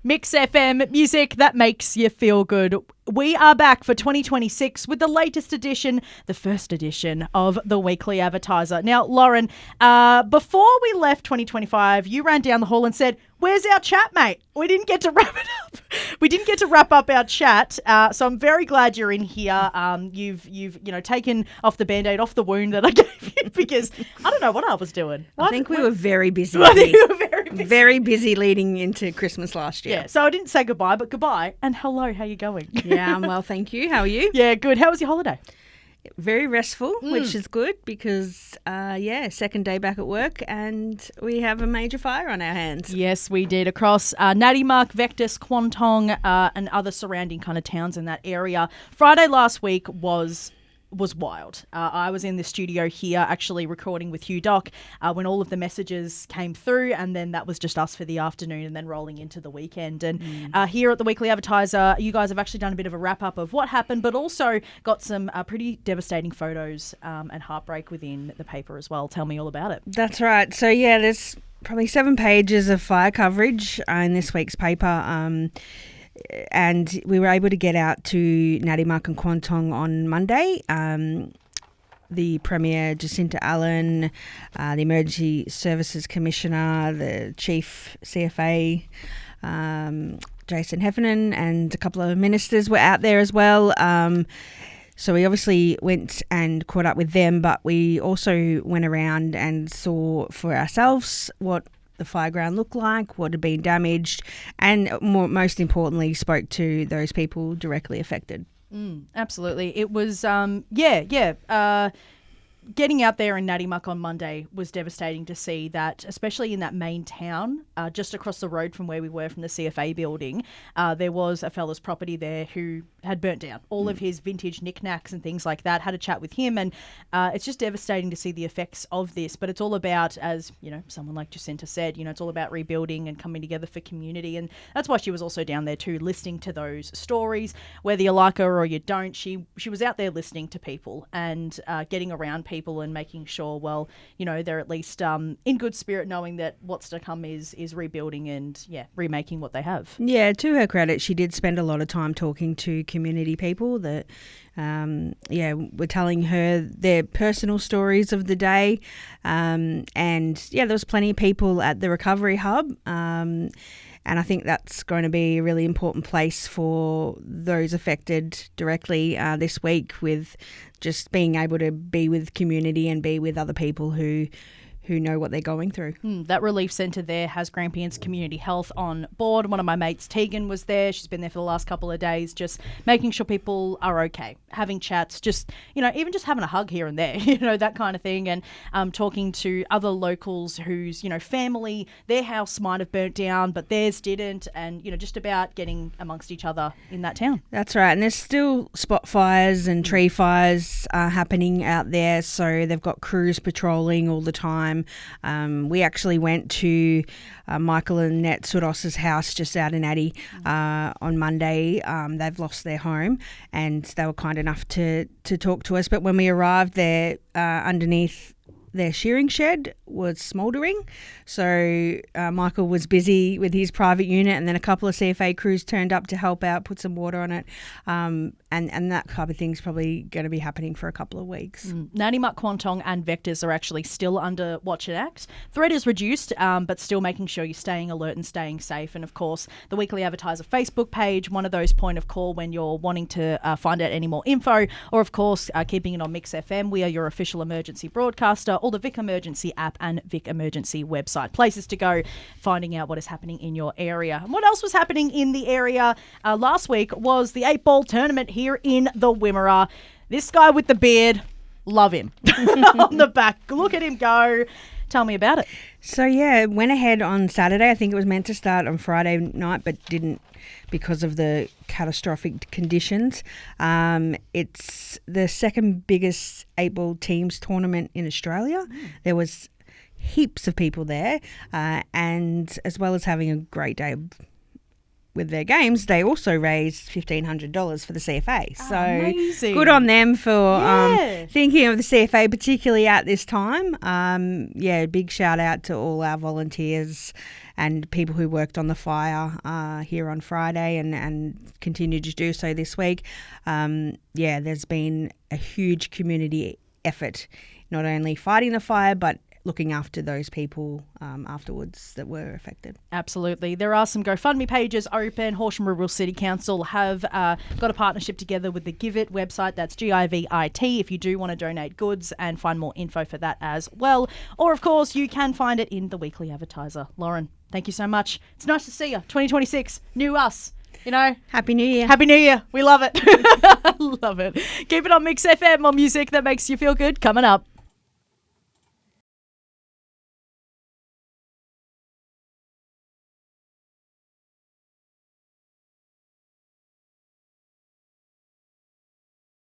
Mix FM, music that makes you feel good. We are back for 2026 with the latest edition, the first edition of the Weekly Advertiser. Now, Lauren, before we left 2025, you ran down the hall and said, "Where's our chat, mate?" We didn't get to wrap it up. We didn't get to wrap up our chat, so I'm very glad you're in here. You've taken off the Band-Aid off the wound that I gave you because I don't know what I was doing. I think we were very busy. I think we were very busy. Very busy leading into Christmas last year. Yeah, so I didn't say goodbye, but goodbye and hello. How you going? Yeah, I'm well, thank you. How are you? Yeah, good. How was your holiday? Very restful, which is good because, second day back at work and we have a major fire on our hands. Yes, we did across Nadimark, Vectis, Kwantong and other surrounding kind of towns in that area. Friday last week was wild. I was in the studio here actually recording with Hugh Doc when all of the messages came through, and then that was just us for the afternoon and then rolling into the weekend. And here at the Weekly Advertiser, you guys have actually done a bit of a wrap-up of what happened, but also got some pretty devastating photos and heartbreak within the paper as well. Tell me all about it. That's right. So, there's probably 7 pages of fire coverage in this week's paper. And we were able to get out to Nadimark and Kwantong on Monday. The Premier, Jacinta Allen, the Emergency Services Commissioner, the Chief CFA, Jason Heffernan, and a couple of ministers were out there as well. So we obviously went and caught up with them, but we also went around and saw for ourselves what the fireground looked like, what had been damaged, and most importantly, spoke to those people directly affected. Absolutely. It was, getting out there in Nadimark on Monday was devastating to see that, especially in that main town, just across the road from where we were from the CFA building, there was a fella's property there who had burnt down all of his vintage knickknacks and things like that. Had a chat with him, and it's just devastating to see the effects of this. But it's all about, as someone like Jacinta said, it's all about rebuilding and coming together for community, and that's why she was also down there too, listening to those stories. Whether you like her or you don't, she was out there listening to people and getting around people and making sure, they're at least in good spirit, knowing that what's to come is rebuilding and remaking what they have. Yeah, to her credit, she did spend a lot of time talking to community people that were telling her their personal stories of the day, and there was plenty of people at the recovery hub, and I think that's going to be a really important place for those affected directly this week, with just being able to be with community and be with other people who know what they're going through. That relief centre there has Grampians Community Health on board. One of my mates, Tegan, was there. She's been there for the last couple of days, just making sure people are okay, having chats, just, even just having a hug here and there, that kind of thing. And talking to other locals whose, family, their house might have burnt down, but theirs didn't. And, just about getting amongst each other in that town. That's right. And there's still spot fires and tree fires happening out there. So they've got crews patrolling all the time. We actually went to Michael and Nat Sudos's house just out in Addy on Monday. They've lost their home and they were kind enough to talk to us. But when we arrived there, underneath their shearing shed was smouldering. So Michael was busy with his private unit, and then a couple of CFA crews turned up to help out, put some water on it. And that type of thing's probably going to be happening for a couple of weeks. Nadimark, Kwantong and Vectis are actually still under Watch and Act. Threat is reduced, but still making sure you're staying alert and staying safe. And of course, the Weekly Advertiser Facebook page, one of those point of call when you're wanting to find out any more info, or of course, keeping it on Mix FM. We are your official emergency broadcaster, or the Vic Emergency app and Vic Emergency website. Places to go, finding out what is happening in your area. And what else was happening in the area last week was the 8-ball tournament here in the Wimmera. This guy with the beard, love him. On the back, look at him go. Tell me about it. So went ahead on Saturday. I think it was meant to start on Friday night, but didn't because of the catastrophic conditions. It's the second biggest 8-ball teams tournament in Australia. There was heaps of people there, and as well as having a great day of with their games, they also raised $1,500 for the CFA. So amazing. Good on them for Yeah. thinking of the CFA, particularly at this time. Big shout out to all our volunteers and people who worked on the fire here on Friday and continue to do so this week. There's been a huge community effort, not only fighting the fire, but looking after those people afterwards that were affected. Absolutely. There are some GoFundMe pages open. Horsham Rural City Council have got a partnership together with the Give It website. That's GIVIT if you do want to donate goods, and find more info for that as well. Or, of course, you can find it in the Weekly Advertiser. Lauren, thank you so much. It's nice to see you. 2026, new us. You know, Happy New Year. Happy New Year. We love it. Love it. Keep it on Mix FM, more music that makes you feel good coming up.